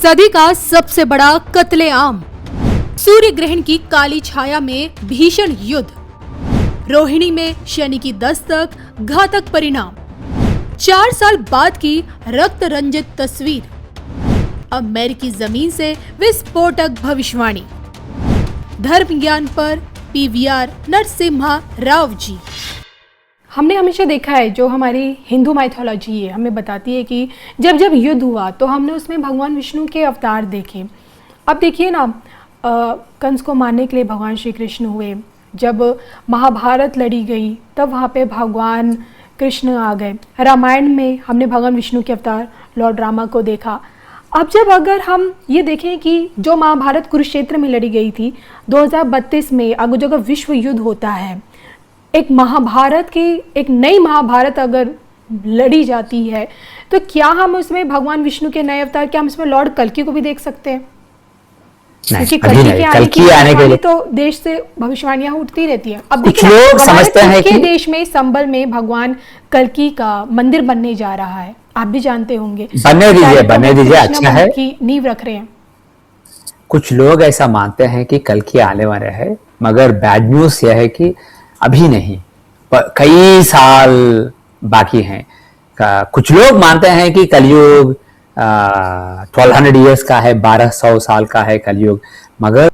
सदी का सबसे बड़ा कत्लेआम, सूर्य ग्रहण की काली छाया में भीषण युद्ध, रोहिणी में शनि की दस्तक, घातक परिणाम, 4 साल बाद की रक्त रंजित तस्वीर, अमेरिकी जमीन से विस्फोटक भविष्यवाणी। धर्म ज्ञान पर पीवीआर नरसिम्हा राव जी। हमने हमेशा देखा है, जो हमारी हिंदू माइथोलॉजी है हमें बताती है कि जब जब युद्ध हुआ तो हमने उसमें भगवान विष्णु के अवतार देखे। अब देखिए ना, कंस को मारने के लिए भगवान श्री कृष्ण हुए। जब महाभारत लड़ी गई तब वहाँ पे भगवान कृष्ण आ गए। रामायण में हमने भगवान विष्णु के अवतार लॉर्ड रामा को देखा। अब जब अगर हम ये देखें कि जो महाभारत कुरुक्षेत्र में लड़ी गई थी 2032 में, अगर जो विश्व युद्ध होता है, एक महाभारत की एक नई महाभारत अगर लड़ी जाती है, तो क्या हम उसमें भगवान विष्णु के नए अवतार, क्या हम इसमें लॉर्ड कल्कि को भी देख सकते हैं? क्योंकि कल्कि आने के लिए तो देश से भविष्यवाणियां उठती रहती हैं। अब कुछ लोग समझते हैं कि देश में संबल में भगवान कल्कि का मंदिर बनने जा रहा है, आप भी जानते होंगे। बनने दीजिए, अच्छा है कि नींव रख रहे हैं। कुछ लोग ऐसा मानते हैं कि कल्कि आने वाले हैं, मगर बैड न्यूज यह है कि अभी नहीं, कई साल बाकी हैं। कुछ लोग मानते हैं कि कलयुग 1200 इयर्स का है, 1200 साल का है कलयुग, मगर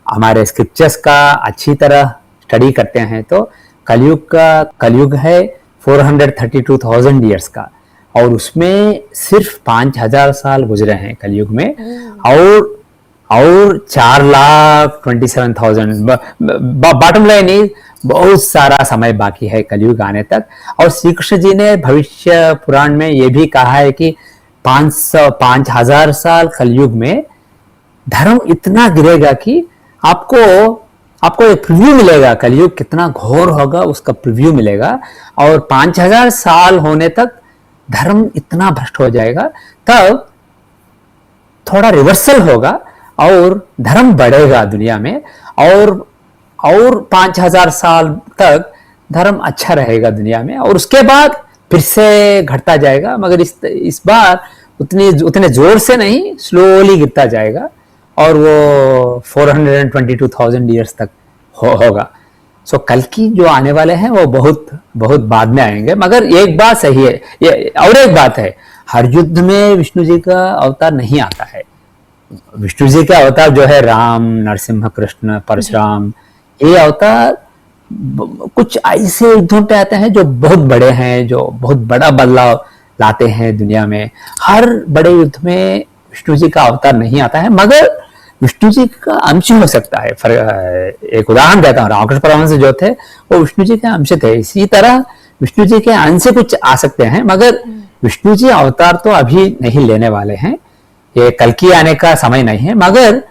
हमारे स्क्रिप्चर्स का अच्छी तरह स्टडी करते हैं तो कलयुग है 432,000 इयर्स का, और उसमें सिर्फ 5,000 साल गुजरे हैं कलयुग में, और 4,27,000। बॉटम लाइन इज बहुत सारा समय बाकी है कलयुग आने तक। और श्री कृष्ण जी ने भविष्य पुराण में यह भी कहा है कि 5,000 साल कलयुग में धर्म इतना गिरेगा कि आपको एक प्रीव्यू मिलेगा, कलयुग कितना घोर होगा उसका प्रीव्यू मिलेगा। और 5,000 साल होने तक धर्म इतना भ्रष्ट हो जाएगा, तब थोड़ा रिवर्सल होगा और धर्म बढ़ेगा दुनिया में, और 5,000 साल तक धर्म अच्छा रहेगा दुनिया में, और उसके बाद फिर से घटता जाएगा, मगर इस बार उतने जोर से नहीं, स्लोली गिरता जाएगा, और वो 422,000 इयर्स तक होगा। सो कल्कि जो आने वाले हैं वो बहुत बहुत बाद में आएंगे। मगर एक बात सही है, और एक बात है, हर युद्ध में विष्णु जी का अवतार नहीं आता है। विष्णु जी का अवतार जो है राम, नरसिम्हा, कृष्ण, परशुराम, ये अवतार कुछ ऐसे युद्धों पे आते हैं जो बहुत बड़े हैं, जो बहुत बड़ा बदलाव लाते हैं दुनिया में। हर बड़े युद्ध में विष्णु जी का अवतार नहीं आता है, मगर विष्णु जी का अंश हो सकता है। एक उदाहरण देता हूँ, रामकृष्ण परमहंस जो थे वो विष्णु जी के अंश थे, इसी तरह विष्णु जी के अंश से कुछ आ सकते हैं, मगर विष्णु जी अवतार तो अभी नहीं लेने वाले हैं। ये कल्कि आने का समय नहीं है, मगर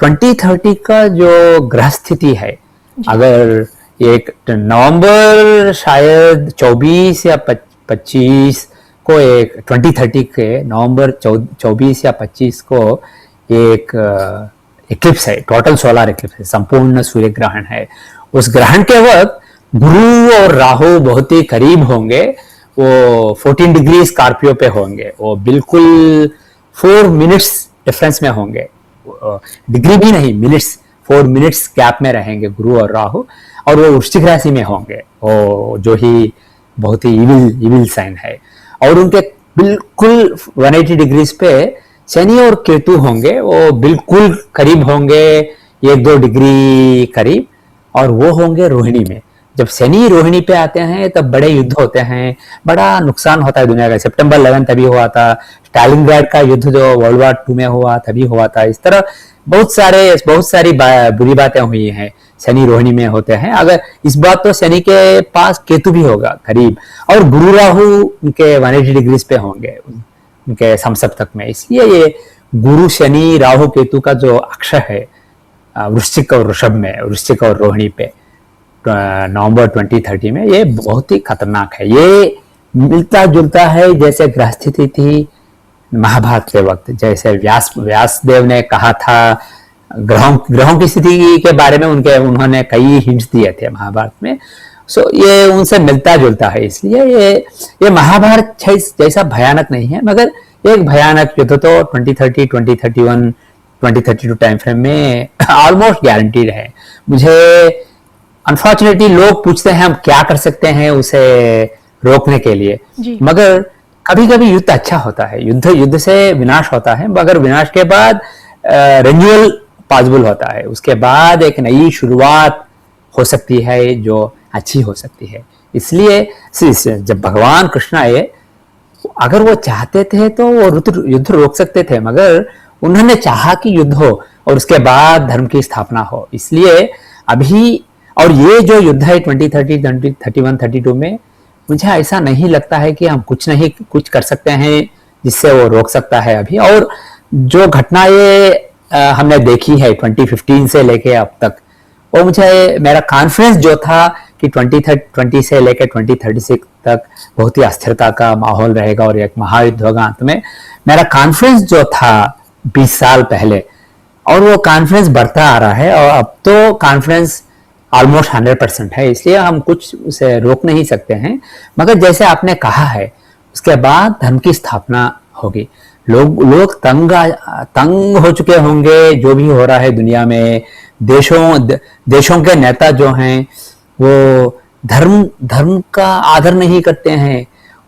2030 का जो ग्रह स्थिति है, अगर एक नवंबर शायद 24 या 25 को, एक 2030 के नवंबर 24 या 25 को एक इक्लिप्स है, टोटल सोलर इक्लिप्स है, संपूर्ण सूर्य ग्रहण है। उस ग्रहण के वक्त गुरु और राहु बहुत ही करीब होंगे, वो 14 डिग्री स्कॉर्पियो पे होंगे, वो बिल्कुल 4 मिनट्स डिफरेंस में होंगे, डिग्री भी नहीं, मिनट्स, 4 मिनट्स गैप में रहेंगे गुरु और राहु, और वो वृश्चिक राशि में होंगे, वो जो ही बहुत ही इविल साइन है। और उनके बिल्कुल 180 डिग्रीज पे शनि और केतु होंगे, वो बिल्कुल करीब होंगे, 1-2 डिग्री करीब, और वो होंगे रोहिणी में। जब शनि रोहिणी पे आते हैं तब बड़े युद्ध होते हैं, बड़ा नुकसान होता है दुनिया का। सितंबर 11 तभी हुआ था, स्टालिनग्राड का युद्ध जो वर्ल्ड वॉर 2 में हुआ तभी हुआ था। इस तरह बहुत सारी बुरी बातें हुई हैं, शनि रोहिणी में होते हैं। अगर इस बार तो शनि के पास केतु भी होगा करीब, और गुरु राहु उनके 180 डिग्रीज पे होंगे, उनके समसप्तक में। इसलिए ये गुरु शनि राहु केतु का जो अक्षर है वृश्चिक और वृषभ में, वृश्चिक और रोहिणी पे नवंबर 2030 में, ये बहुत ही खतरनाक है। ये मिलता जुलता है जैसे ग्रह स्थिति थी महाभारत के वक्त, जैसे व्यासदेव ने कहा था ग्रहों की स्थिति के बारे में, उन्होंने कई हिंट्स दिए थे महाभारत में। सो ये उनसे मिलता जुलता है, इसलिए ये महाभारत जैसा भयानक नहीं है, मगर एक भयानक युद्ध तो 2030, 2031, 2032 टाइम फ्रेम में ऑलमोस्ट गारंटीड है। मुझे अनफॉर्चुनेटली लोग पूछते हैं हम क्या कर सकते हैं उसे रोकने के लिए, मगर कभी कभी युद्ध अच्छा होता है। युद्ध से विनाश होता है, मगर विनाश के बाद रिन्यूअल पॉसिबल होता है। उसके बाद एक नई शुरुआत हो सकती है जो अच्छी हो सकती है। इसलिए जब भगवान कृष्ण आए, अगर वो चाहते थे तो वो युद्ध रोक सकते थे, मगर उन्होंने चाहा कि युद्ध हो और उसके बाद धर्म की स्थापना हो। इसलिए अभी और ये जो युद्ध है 2030, 2031, 32 में, मुझे ऐसा नहीं लगता है कि हम कुछ कर सकते हैं जिससे वो रोक सकता है अभी। और जो घटना ये हमने देखी है 2015 से लेके अब तक, वो मुझे मेरा कॉन्फिडेंस जो था कि 2020 से लेकर 2036 तक बहुत ही अस्थिरता का माहौल रहेगा और एक महायुद्ध होगा अंत में, मेरा कॉन्फिडेंस जो था 20 साल पहले, और वो कॉन्फिडेंस बढ़ता आ रहा है और अब तो कॉन्फिडेंस ऑलमोस्ट 100% है। इसलिए हम कुछ उसे रोक नहीं सकते हैं, मगर जैसे आपने कहा है उसके बाद धर्म की स्थापना होगी। लोग तंग हो चुके होंगे जो भी हो रहा है दुनिया में। देशों के नेता जो हैं वो धर्म का आदर नहीं करते हैं,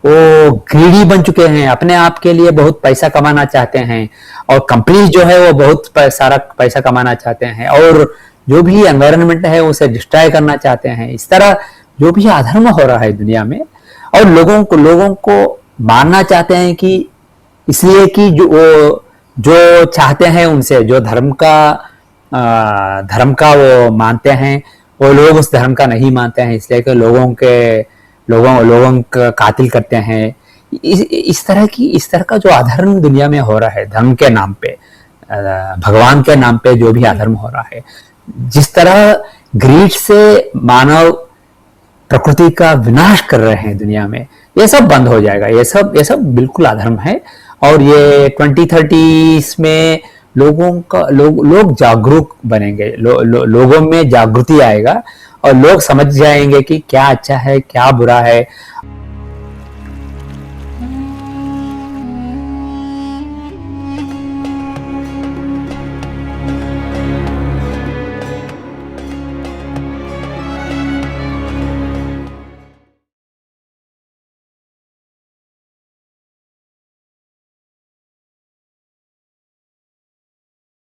वो ग्रीडी बन चुके हैं, अपने आप के लिए बहुत पैसा कमाना चाहते हैं, और कंपनी जो है वो बहुत सारा पैसा कमाना चाहते हैं, और जो भी एनवायरनमेंट है उसे डिस्ट्रॉय करना चाहते हैं। इस तरह जो भी अधर्म हो रहा है दुनिया में, और लोगों को मानना चाहते हैं कि इसलिए कि जो चाहते हैं उनसे, जो धर्म का वो मानते हैं, वो लोग उस धर्म का नहीं मानते हैं, इसलिए कि लोगों का कातिल करते हैं। इस तरह का जो अधर्म दुनिया में हो रहा है धर्म के नाम पे, भगवान के नाम पे जो भी अधर्म हो रहा है, जिस तरह ग्रीड से मानव प्रकृति का विनाश कर रहे हैं दुनिया में, ये सब बंद हो जाएगा। ये सब बिल्कुल अधर्म है। और ये 2030 में लोग जागरूक बनेंगे, लोगों में जागृति आएगा और लोग समझ जाएंगे कि क्या अच्छा है क्या बुरा है।